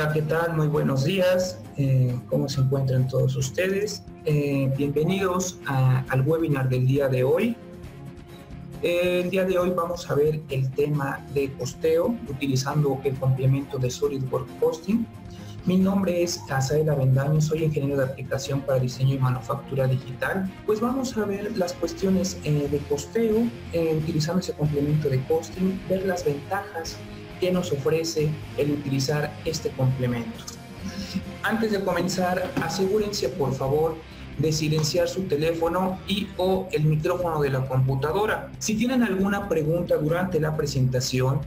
Hola, ¿qué tal? Muy buenos días. ¿Cómo se encuentran todos ustedes? Bienvenidos al webinar del día de hoy. El día de hoy vamos a ver el tema de costeo utilizando el complemento de SolidWorks Costing. Mi nombre es Asael Avendaño, soy ingeniero de aplicación para diseño y manufactura digital. Pues vamos a ver las cuestiones de costeo utilizando ese complemento de costing, ver las ventajas que nos ofrece el utilizar este complemento. Antes de comenzar, asegúrense por favor de silenciar su teléfono y o el micrófono de la computadora. Si tienen alguna pregunta durante la presentación,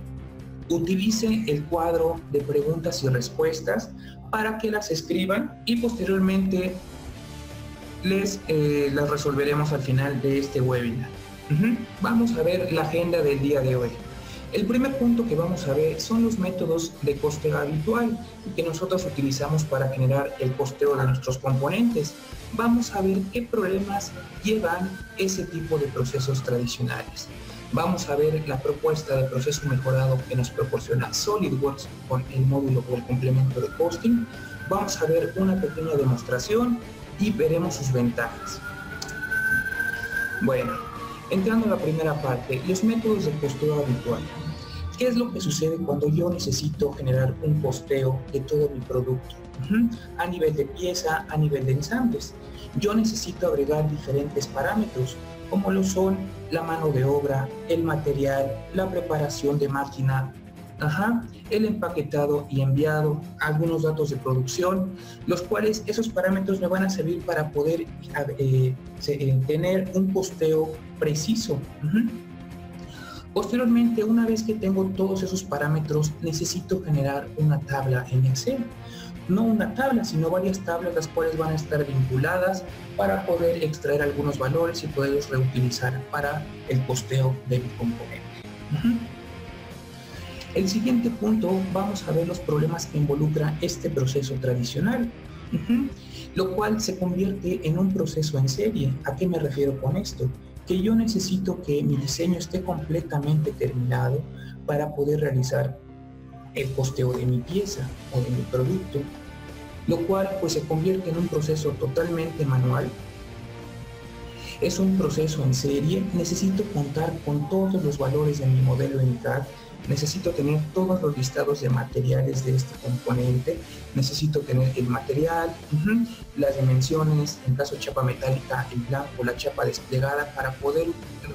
utilice el cuadro de preguntas y respuestas para que las escriban y posteriormente las resolveremos al final de este webinar. Vamos a ver la agenda del día de hoy. El primer punto que vamos a ver son los métodos de costeo habitual que nosotros utilizamos para generar el costeo de nuestros componentes. Vamos a ver qué problemas llevan ese tipo de procesos tradicionales. Vamos a ver la propuesta de proceso mejorado que nos proporciona SolidWorks con el módulo o el complemento de costing. Vamos a ver una pequeña demostración y veremos sus ventajas. Bueno, entrando a la primera parte, los métodos de costeo habitual. ¿Qué es lo que sucede cuando yo necesito generar un costeo de todo mi producto? A nivel de pieza, a nivel de ensambles. Yo necesito agregar diferentes parámetros, como lo son la mano de obra, el material, la preparación de máquina, el empaquetado y enviado, algunos datos de producción, los cuales esos parámetros me van a servir para poder tener un costeo preciso. Posteriormente, una vez que tengo todos esos parámetros, necesito generar una tabla en Excel. No una tabla, sino varias tablas las cuales van a estar vinculadas para poder extraer algunos valores y poderlos reutilizar para el costeo de mi componente. El siguiente punto, vamos a ver los problemas que involucra este proceso tradicional, lo cual se convierte en un proceso en serie. ¿A qué me refiero con esto? Que yo necesito que mi diseño esté completamente terminado para poder realizar el costeo de mi pieza o de mi producto, lo cual pues se convierte en un proceso totalmente manual. Es un proceso en serie, necesito contar con todos los valores de mi modelo en CAD, necesito tener todos los listados de materiales de este componente, necesito tener el material, las dimensiones, en caso de chapa metálica en blanco, la chapa desplegada, para poder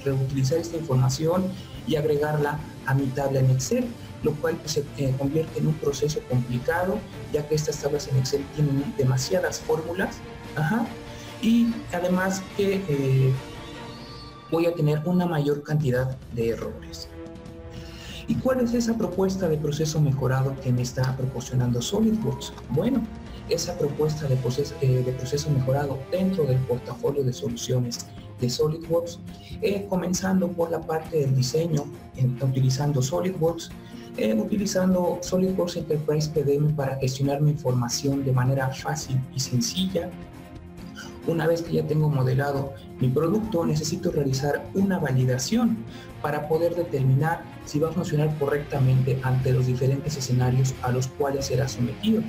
reutilizar esta información y agregarla a mi tabla en Excel, lo cual se convierte en un proceso complicado, ya que estas tablas en Excel tienen demasiadas fórmulas, y además que voy a tener una mayor cantidad de errores. ¿Y cuál es esa propuesta de proceso mejorado que me está proporcionando SolidWorks? Bueno, esa propuesta de proceso mejorado dentro del portafolio de soluciones de SolidWorks, comenzando por la parte del diseño, utilizando SolidWorks, utilizando SolidWorks Enterprise PDM para gestionar mi información de manera fácil y sencilla. Una vez que ya tengo modelado mi producto, necesito realizar una validación para poder determinar si va a funcionar correctamente ante los diferentes escenarios a los cuales será sometido.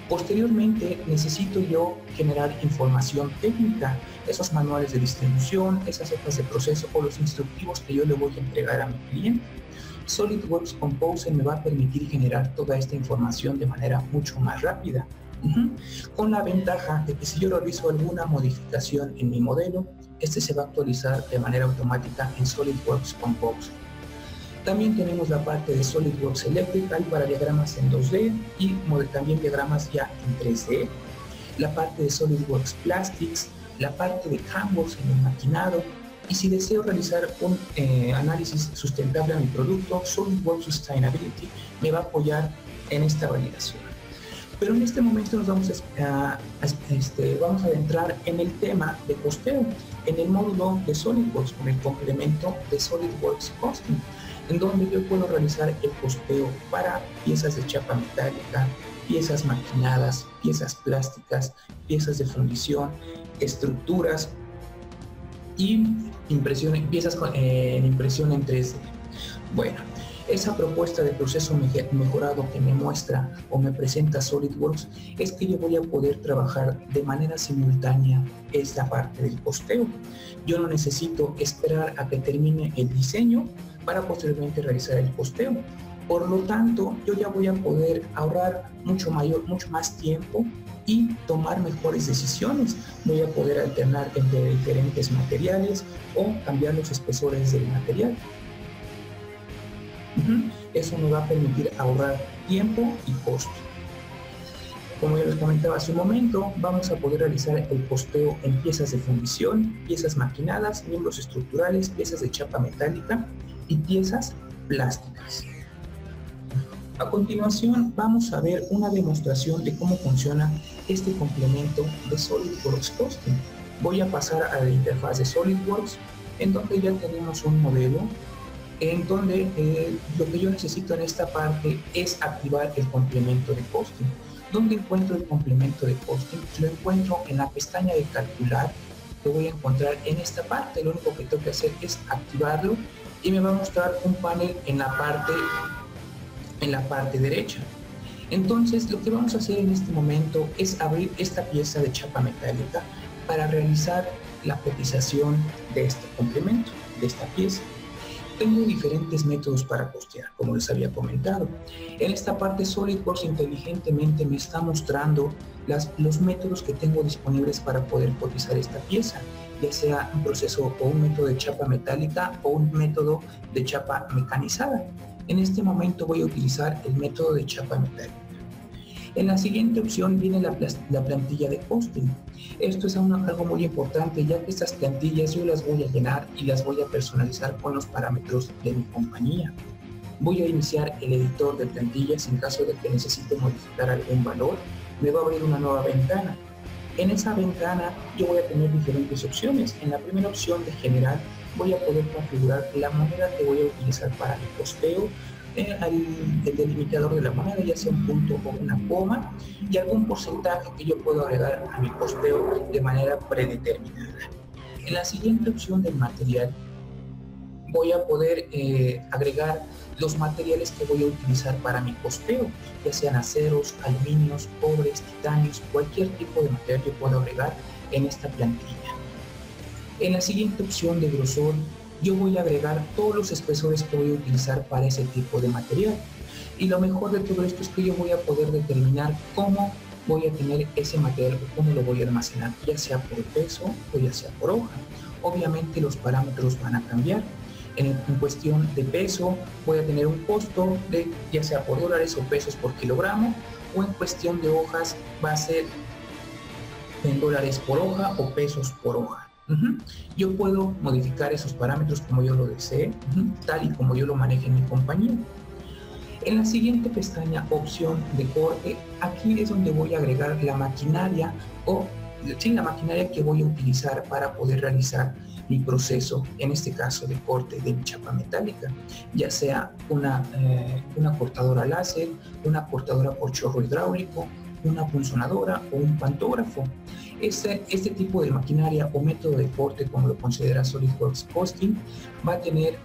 Posteriormente, necesito yo generar información técnica, esos manuales de distribución, esas hojas de proceso o los instructivos que yo le voy a entregar a mi cliente. SolidWorks Composer me va a permitir generar toda esta información de manera mucho más rápida. Con la ventaja de que si yo realizo alguna modificación en mi modelo, este se va a actualizar de manera automática en SolidWorks Composer. También tenemos la parte de SolidWorks Electrical para diagramas en 2D y también diagramas ya en 3D. La parte de SolidWorks Plastics, la parte de CAMWorks en el maquinado. Y si deseo realizar un análisis sustentable a mi producto, SolidWorks Sustainability me va a apoyar en esta validación. Pero en este momento nos vamos a adentrar en el tema de costeo, en el módulo de SolidWorks, con el complemento de SolidWorks Costing, en donde yo puedo realizar el costeo para piezas de chapa metálica, piezas maquinadas, piezas plásticas, piezas de fundición, estructuras y piezas en impresión en 3D. Bueno, Esa propuesta de proceso mejorado que me muestra o me presenta SolidWorks es que yo voy a poder trabajar de manera simultánea esta parte del costeo. Yo no necesito esperar a que termine el diseño para posteriormente realizar el costeo. Por lo tanto, yo ya voy a poder ahorrar mucho más tiempo y tomar mejores decisiones. Voy a poder alternar entre diferentes materiales o cambiar los espesores del material. Eso me va a permitir ahorrar tiempo y costo. Como ya les comentaba hace un momento, vamos a poder realizar el costeo en piezas de fundición, piezas maquinadas, miembros estructurales, piezas de chapa metálica y piezas plásticas. A continuación vamos a ver una demostración de cómo funciona este complemento de SolidWorks Costing. Voy a pasar a la interfaz de SolidWorks, en donde ya tenemos un modelo, en donde lo que yo necesito en esta parte es activar el complemento de costing. ¿Dónde encuentro el complemento de costing? Lo encuentro en la pestaña de calcular. Lo voy a encontrar en esta parte. Lo único que tengo que hacer es activarlo y me va a mostrar un panel en la parte derecha. Entonces lo que vamos a hacer en este momento es abrir esta pieza de chapa metálica para realizar la cotización de este complemento, de esta pieza. Tengo diferentes métodos para costear, como les había comentado. En esta parte SolidWorks inteligentemente me está mostrando los métodos que tengo disponibles para poder cotizar esta pieza, ya sea un proceso o un método de chapa metálica o un método de chapa mecanizada. En este momento voy a utilizar el método de chapa metálica. En la siguiente opción viene la plantilla de costing. Esto es algo muy importante, ya que estas plantillas yo las voy a llenar y las voy a personalizar con los parámetros de mi compañía. Voy a iniciar el editor de plantillas en caso de que necesite modificar algún valor. Me va a abrir una nueva ventana. En esa ventana yo voy a tener diferentes opciones. En la primera opción de general voy a poder configurar la moneda que voy a utilizar para mi costeo, el delimitador de la moneda, ya sea un punto o una coma, y algún porcentaje que yo puedo agregar a mi costeo de manera predeterminada. En la siguiente opción del material voy a poder agregar los materiales que voy a utilizar para mi costeo, ya sean aceros, aluminios, cobres, titanios, cualquier tipo de material que pueda agregar en esta plantilla. En la siguiente opción de grosor, yo voy a agregar todos los espesores que voy a utilizar para ese tipo de material. Y lo mejor de todo esto es que yo voy a poder determinar cómo voy a tener ese material o cómo lo voy a almacenar, ya sea por peso o ya sea por hoja. Obviamente los parámetros van a cambiar. En cuestión de peso voy a tener un costo de ya sea por dólares o pesos por kilogramo, o en cuestión de hojas va a ser en dólares por hoja o pesos por hoja. Yo puedo modificar esos parámetros como yo lo desee, tal y como yo lo maneje en mi compañía. En la siguiente pestaña, opción de corte, aquí es donde voy a agregar la maquinaria la maquinaria que voy a utilizar para poder realizar mi proceso, en este caso de corte de mi chapa metálica, ya sea una cortadora láser, una cortadora por chorro hidráulico, una punzonadora o un pantógrafo. Este tipo de maquinaria o método de corte, como lo considera SolidWorks Costing, va a tener,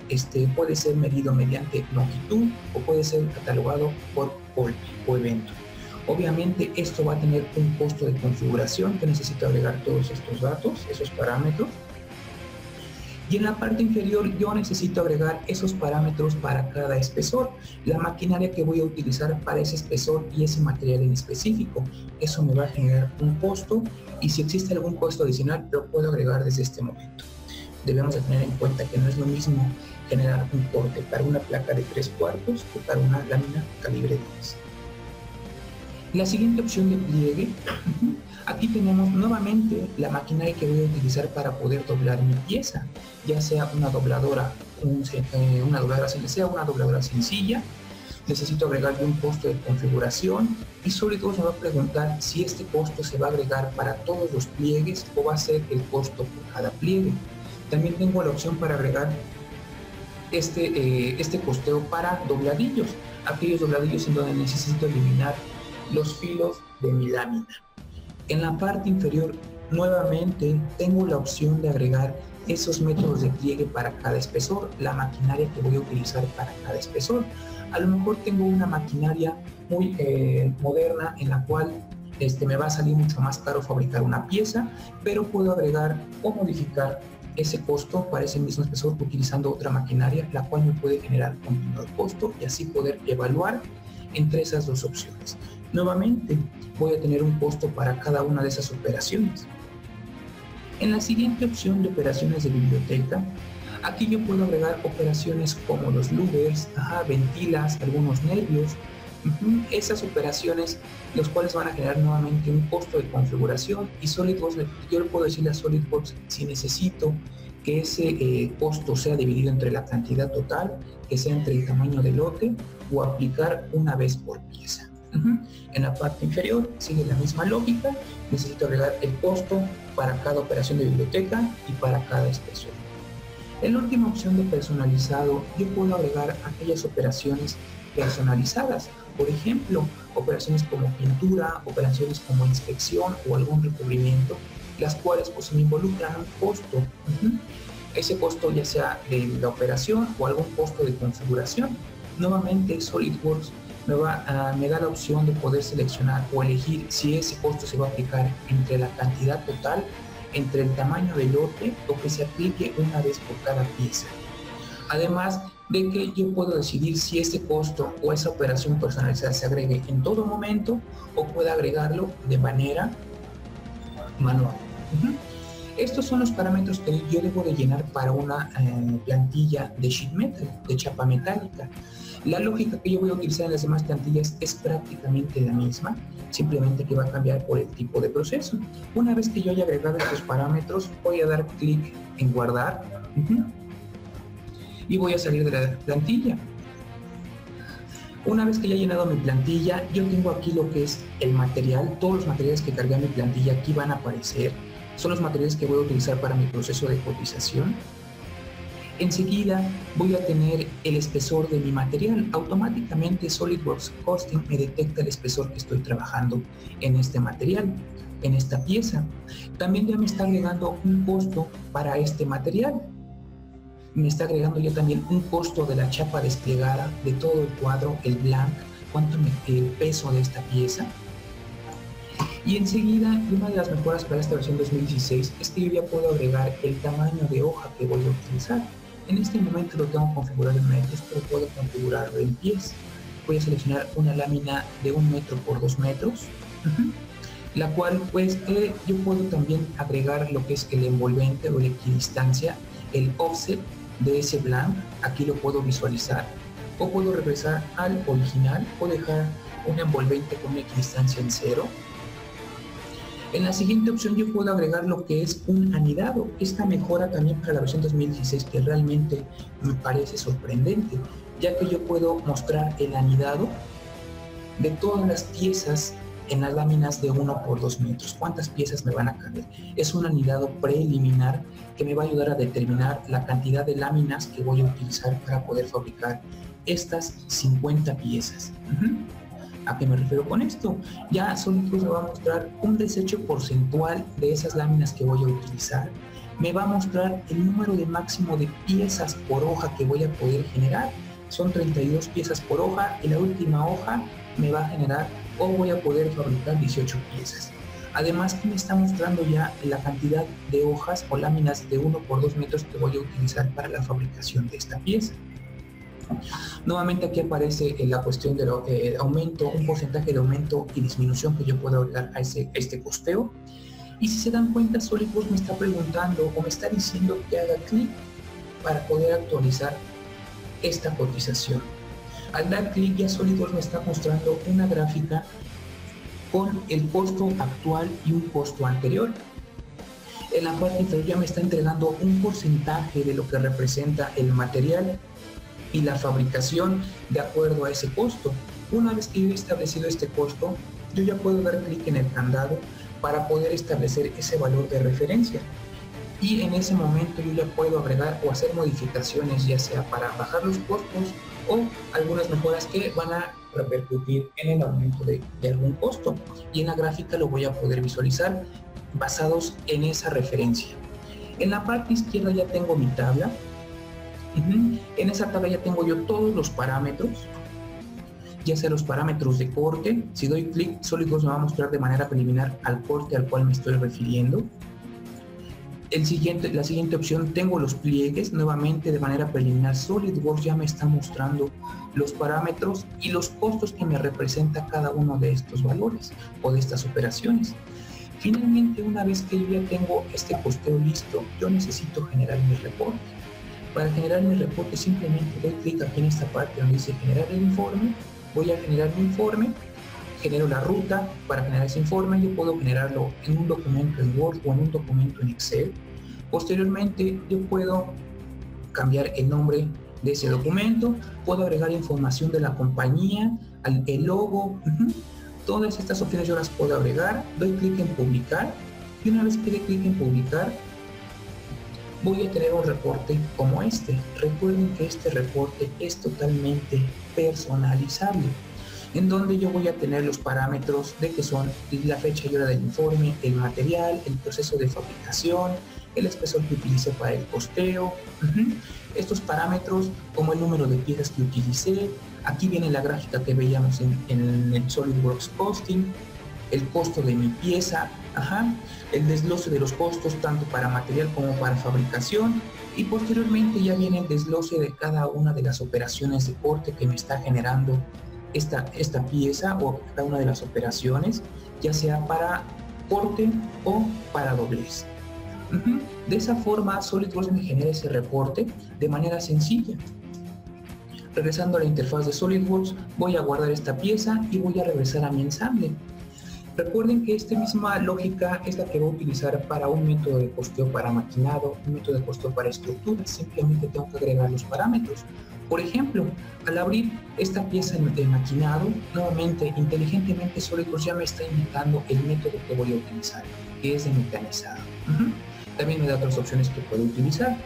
puede ser medido mediante longitud o puede ser catalogado por golpe o evento. Obviamente esto va a tener un costo de configuración que necesito agregar todos estos datos, esos parámetros. Y en la parte inferior yo necesito agregar esos parámetros para cada espesor, la maquinaria que voy a utilizar para ese espesor y ese material en específico. Eso me va a generar un costo y si existe algún costo adicional lo puedo agregar desde este momento. Debemos de tener en cuenta que no es lo mismo generar un corte para una placa de 3/4 que para una lámina calibre 10. La siguiente opción de pliegue, aquí tenemos nuevamente la maquinaria que voy a utilizar para poder doblar mi pieza, ya sea una dobladora CNC o una dobladora sencilla. Necesito agregarle un costo de configuración y SolidWorks me va a preguntar si este costo se va a agregar para todos los pliegues o va a ser el costo por cada pliegue. También tengo la opción para agregar este costeo para dobladillos, aquellos dobladillos en donde necesito eliminar los filos de mi lámina. En la parte inferior nuevamente tengo la opción de agregar esos métodos de pliegue para cada espesor, la maquinaria que voy a utilizar para cada espesor. A lo mejor tengo una maquinaria muy moderna en la cual me va a salir mucho más caro fabricar una pieza, pero puedo agregar o modificar ese costo para ese mismo espesor utilizando otra maquinaria, la cual me puede generar un menor costo y así poder evaluar entre esas dos opciones. Nuevamente, voy a tener un costo para cada una de esas operaciones. En la siguiente opción de operaciones de biblioteca, aquí yo puedo agregar operaciones como los louvers, ventilas, algunos nervios, esas operaciones, los cuales van a generar nuevamente un costo de configuración, y SolidWorks, yo le puedo decirle a SolidWorks si necesito que ese costo sea dividido entre la cantidad total, que sea entre el tamaño del lote, o aplicar una vez por pieza. En la parte inferior sigue la misma lógica, necesito agregar el costo para cada operación de biblioteca y para cada espesor. En la última opción de personalizado, yo puedo agregar aquellas operaciones personalizadas, por ejemplo, operaciones como pintura, operaciones como inspección o algún recubrimiento, las cuales pues me involucran un costo. Ese costo ya sea de la operación o algún costo de configuración. Nuevamente SolidWorks me da la opción de poder seleccionar o elegir si ese costo se va a aplicar entre la cantidad total, entre el tamaño del lote, o que se aplique una vez por cada pieza. Además de que yo puedo decidir si ese costo o esa operación personalizada se agregue en todo momento o pueda agregarlo de manera manual. Estos son los parámetros que yo debo de llenar para una plantilla de sheet metal, de chapa metálica. La lógica que yo voy a utilizar en las demás plantillas es prácticamente la misma, simplemente que va a cambiar por el tipo de proceso. Una vez que yo haya agregado estos parámetros, voy a dar clic en guardar y voy a salir de la plantilla. Una vez que ya he llenado mi plantilla, yo tengo aquí lo que es el material. Todos los materiales que cargué a mi plantilla aquí van a aparecer. Son los materiales que voy a utilizar para mi proceso de cotización. Enseguida voy a tener el espesor de mi material. Automáticamente SolidWorks Costing me detecta el espesor que estoy trabajando en este material, en esta pieza. También ya me está agregando un costo para este material. Me está agregando ya también un costo de la chapa desplegada, de todo el cuadro, el blank, el peso de esta pieza. Y enseguida, una de las mejoras para esta versión 2016 es que yo ya puedo agregar el tamaño de hoja que voy a utilizar. En este momento lo tengo configurado en metros, pero puedo configurarlo en pies. Voy a seleccionar una lámina de 1 metro por 2 metros, la cual pues yo puedo también agregar lo que es el envolvente o la equidistancia, el offset de ese blank. Aquí lo puedo visualizar, o puedo regresar al original o dejar un envolvente con una equidistancia en 0. En la siguiente opción yo puedo agregar lo que es un anidado. Esta mejora también para la versión 2016 que realmente me parece sorprendente, ya que yo puedo mostrar el anidado de todas las piezas en las láminas de 1 por 2 metros. ¿Cuántas piezas me van a caber? Es un anidado preliminar que me va a ayudar a determinar la cantidad de láminas que voy a utilizar para poder fabricar estas 50 piezas. ¿A qué me refiero con esto? Ya SolidWorks me va a mostrar un desecho porcentual de esas láminas que voy a utilizar. Me va a mostrar el número de máximo de piezas por hoja que voy a poder generar. Son 32 piezas por hoja y la última hoja me va a generar o voy a poder fabricar 18 piezas. Además que me está mostrando ya la cantidad de hojas o láminas de 1 por 2 metros que voy a utilizar para la fabricación de esta pieza. Nuevamente aquí aparece la cuestión de aumento, un porcentaje de aumento y disminución que yo puedo agregar a este costeo. Y si se dan cuenta, SolidWorks me está preguntando o me está diciendo que haga clic para poder actualizar esta cotización. Al dar clic ya SolidWorks me está mostrando una gráfica con el costo actual y un costo anterior. En la parte inferior ya me está entregando un porcentaje de lo que representa el material y la fabricación de acuerdo a ese costo. Una vez que yo he establecido este costo, yo ya puedo dar clic en el candado para poder establecer ese valor de referencia. Y en ese momento yo ya puedo agregar o hacer modificaciones, ya sea para bajar los costos o algunas mejoras que van a repercutir en el aumento de algún costo. Y en la gráfica lo voy a poder visualizar basados en esa referencia. En la parte izquierda ya tengo mi tabla. En esa tabla ya tengo yo todos los parámetros, ya sea los parámetros de corte. Si doy clic, SolidWorks me va a mostrar de manera preliminar al corte al cual me estoy refiriendo. La siguiente opción, tengo los pliegues. Nuevamente, de manera preliminar, SolidWorks ya me está mostrando los parámetros y los costos que me representa cada uno de estos valores o de estas operaciones. Finalmente, una vez que yo ya tengo este costeo listo, yo necesito generar mi reporte. Para generar mi reporte, simplemente doy clic aquí en esta parte donde dice generar el informe. Voy a generar mi informe, genero la ruta para generar ese informe. Yo puedo generarlo en un documento en Word o en un documento en Excel. Posteriormente, yo puedo cambiar el nombre de ese documento, puedo agregar información de la compañía, el logo. Todas estas opciones yo las puedo agregar. Doy clic en publicar y una vez que dé clic en publicar, voy a tener un reporte como este. Recuerden que este reporte es totalmente personalizable, en donde yo voy a tener los parámetros de que son la fecha y hora del informe, el material, el proceso de fabricación, el espesor que utilicé para el costeo, estos parámetros como el número de piezas que utilicé. Aquí viene la gráfica que veíamos en el SolidWorks Costing, el costo de mi pieza, el desglose de los costos tanto para material como para fabricación, y posteriormente ya viene el desglose de cada una de las operaciones de corte que me está generando esta pieza o cada una de las operaciones, ya sea para corte o para doblez. De esa forma SolidWorks me genera ese reporte de manera sencilla. Regresando a la interfaz de SolidWorks, voy a guardar esta pieza y voy a regresar a mi ensamble. Recuerden que esta misma lógica es la que voy a utilizar para un método de costeo para maquinado, un método de costeo para estructuras. Simplemente tengo que agregar los parámetros. Por ejemplo, al abrir esta pieza de maquinado, nuevamente, inteligentemente SolidWorks ya me está indicando el método que voy a utilizar, que es de mecanizado. También me da otras opciones que puedo utilizar.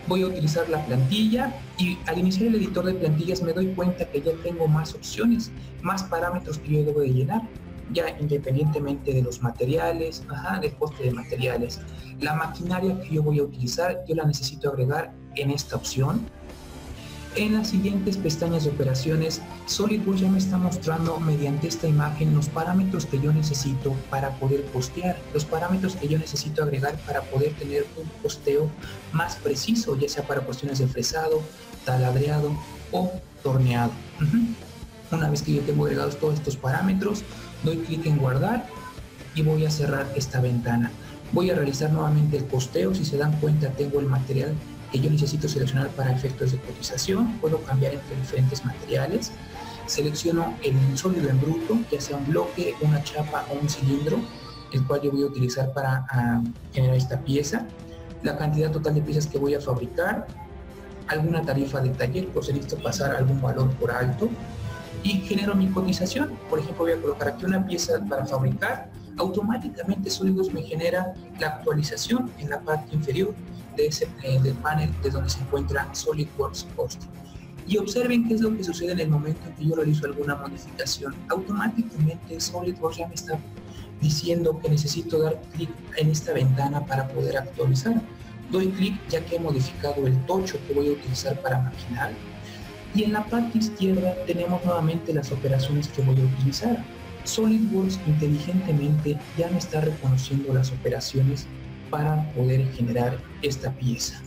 Voy a utilizar la plantilla y al iniciar el editor de plantillas me doy cuenta que ya tengo más opciones, más parámetros que yo debo de llenar, ya independientemente de los materiales, del coste de materiales. La maquinaria que yo voy a utilizar, yo la necesito agregar en esta opción. En las siguientes pestañas de operaciones, SolidWorks ya me está mostrando mediante esta imagen los parámetros que yo necesito para poder costear, los parámetros que yo necesito agregar para poder tener un costeo más preciso, ya sea para cuestiones de fresado, taladreado o torneado. Una vez que yo tengo agregados todos estos parámetros, doy clic en guardar y voy a cerrar esta ventana. Voy a realizar nuevamente el costeo. Si se dan cuenta, tengo el material que yo necesito seleccionar para efectos de cotización. Puedo cambiar entre diferentes materiales. Selecciono el sólido en bruto, ya sea un bloque, una chapa o un cilindro, el cual yo voy a utilizar para generar esta pieza. La cantidad total de piezas que voy a fabricar, alguna tarifa de taller por si necesito pasar algún valor por alto, y genero mi cotización. Por ejemplo, voy a colocar aquí una pieza para fabricar. Automáticamente SolidWorks me genera la actualización en la parte inferior del panel de donde se encuentra SolidWorks Costing. Y observen qué es lo que sucede en el momento en que yo realizo alguna modificación. Automáticamente SolidWorks ya me está diciendo que necesito dar clic en esta ventana para poder actualizar. Doy clic ya que he modificado el tocho que voy a utilizar para maquinar. Y en la parte izquierda tenemos nuevamente las operaciones que voy a utilizar. SolidWorks inteligentemente ya me está reconociendo las operaciones para poder generar esta pieza,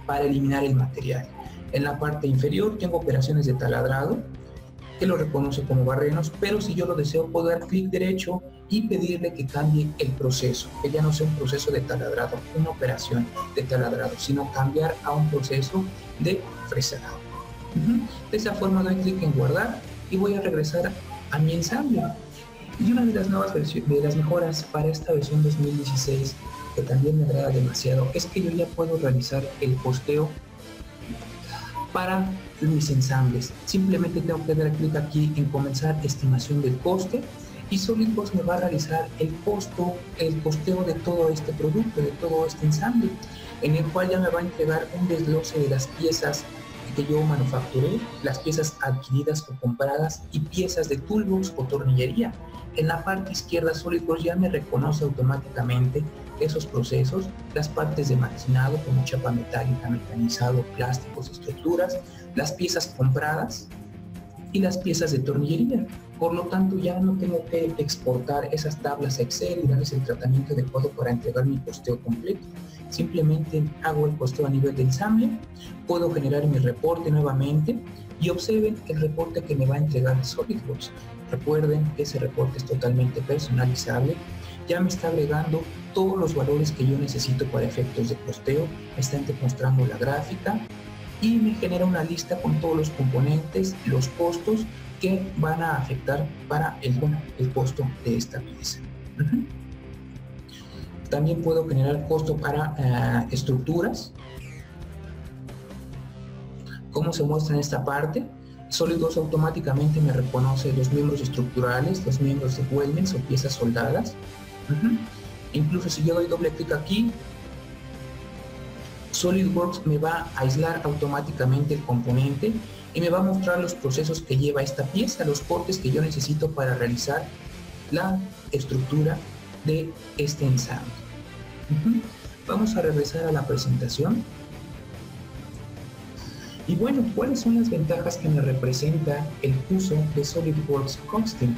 para eliminar el material. En la parte inferior tengo operaciones de taladrado, que lo reconoce como barrenos, pero si yo lo deseo puedo dar clic derecho y pedirle que cambie el proceso, que ya no sea un proceso de taladrado, una operación de taladrado, sino cambiar a un proceso de fresado. De esa forma doy clic en guardar y voy a regresar a mi ensamble. Y una de las nuevas de las mejoras para esta versión 2016 que también me agrada demasiado es que yo ya puedo realizar el costeo para mis ensambles. Simplemente tengo que dar clic aquí en comenzar estimación del coste y SolidWorks me va a realizar el costeo de todo este producto, de todo este ensamble, en el cual ya me va a entregar un desglose de las piezas que yo manufacturé, las piezas adquiridas o compradas y piezas de toolbox o tornillería. En la parte izquierda SolidWorks ya me reconoce automáticamente esos procesos, las partes de maquinado como chapa metálica, mecanizado, plásticos, estructuras, las piezas compradas y las piezas de tornillería. Por lo tanto, ya no tengo que exportar esas tablas a Excel y darles el tratamiento adecuado para entregar mi costeo completo. Simplemente hago el costeo a nivel de ensamble, puedo generar mi reporte nuevamente y observen el reporte que me va a entregar SolidWorks. Recuerden que ese reporte es totalmente personalizable, ya me está agregando todos los valores que yo necesito para efectos de costeo, me está mostrando la gráfica y me genera una lista con todos los componentes, los costos que van a afectar para el costo de esta pieza. También puedo generar costo para estructuras, como se muestra en esta parte. SolidWorks automáticamente me reconoce los miembros estructurales, los miembros de weldments o piezas soldadas. Incluso si yo doy doble clic aquí, SolidWorks me va a aislar automáticamente el componente y me va a mostrar los procesos que lleva esta pieza, los cortes que yo necesito para realizar la estructura de este ensamble. Vamos a regresar a la presentación. Y bueno, ¿cuáles son las ventajas que me representa el uso de SolidWorks Costing?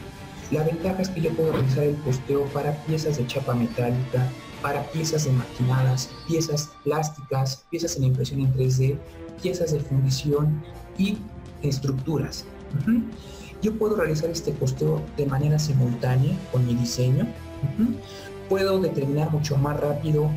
La ventaja es que yo puedo realizar el costeo para piezas de chapa metálica, para piezas de maquinadas, piezas plásticas, piezas en impresión en 3D, piezas de fundición y estructuras. Yo puedo realizar este costeo de manera simultánea con mi diseño. Puedo determinar mucho más rápido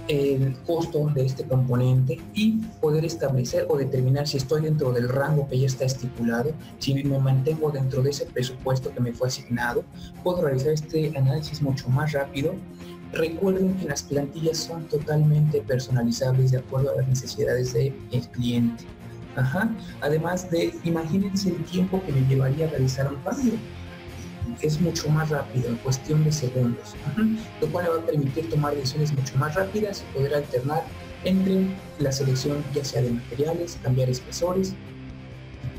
el costo de este componente y poder establecer o determinar si estoy dentro del rango que ya está estipulado, si me mantengo dentro de ese presupuesto que me fue asignado. Puedo realizar este análisis mucho más rápido. Recuerden que las plantillas son totalmente personalizables de acuerdo a las necesidades del cliente. Además de, imagínense el tiempo que me llevaría a realizar un cambio. Es mucho más rápido, en cuestión de segundos, lo cual me va a permitir tomar decisiones mucho más rápidas y poder alternar entre la selección ya sea de materiales, cambiar espesores.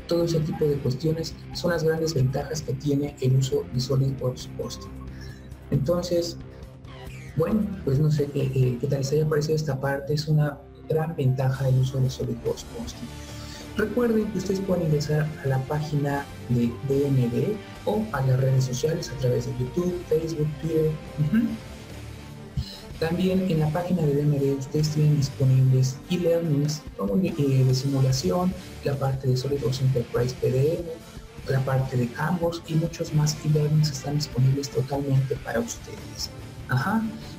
Todo ese tipo de cuestiones son las grandes ventajas que tiene el uso de SolidWorks Costing. Entonces, bueno, pues no sé qué tal les haya parecido esta parte. Es una gran ventaja el uso de SolidWorks Costing. Recuerden que ustedes pueden ingresar a la página de DMD o a las redes sociales a través de YouTube, Facebook, Twitter. También en la página de DMD ustedes tienen disponibles e-learnings como de simulación, la parte de SolidWorks Enterprise PDM, la parte de Canvas y muchos más e-learnings están disponibles totalmente para ustedes.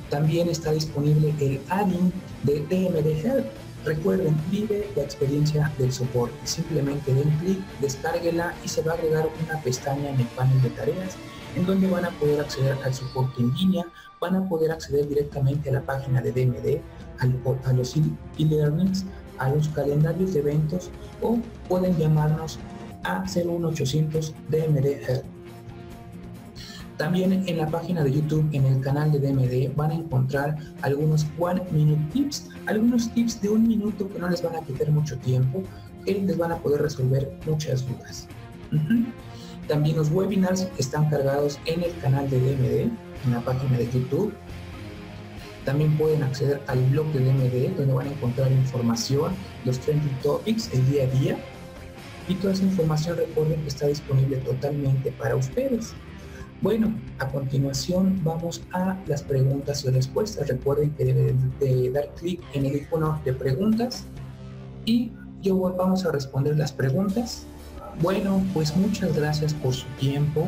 También está disponible el add-in de DMD Help. Recuerden, vive la experiencia del soporte. Simplemente den clic, descárguela y se va a agregar una pestaña en el panel de tareas en donde van a poder acceder al soporte en línea, van a poder acceder directamente a la página de DMD, a los e-learnings, a los calendarios de eventos o pueden llamarnos a 01800 DMD Help. También en la página de YouTube, en el canal de DMD, van a encontrar algunos One Minute Tips, algunos tips de 1 minuto que no les van a quitar mucho tiempo, que les van a poder resolver muchas dudas. También los webinars están cargados en el canal de DMD, en la página de YouTube. También pueden acceder al blog de DMD, donde van a encontrar información, los trending topics, el día a día. Y toda esa información, recuerden que está disponible totalmente para ustedes. Bueno, a continuación vamos a las preguntas y respuestas. Recuerden que deben de dar clic en el icono de preguntas y vamos a responder las preguntas. Bueno, pues muchas gracias por su tiempo,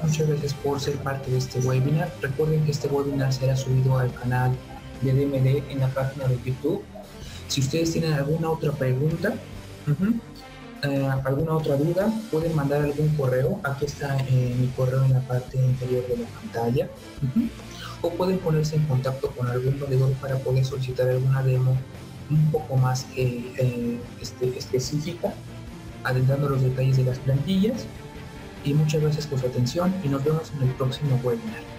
muchas gracias por ser parte de este webinar. Recuerden que este webinar será subido al canal de DMD en la página de YouTube. Si ustedes tienen alguna otra pregunta, alguna otra duda, pueden mandar algún correo. Aquí está mi correo en la parte inferior de la pantalla. O pueden ponerse en contacto con algún vendedor para poder solicitar alguna demo un poco más específica, adentrando los detalles de las plantillas. Y muchas gracias por su atención y nos vemos en el próximo webinar.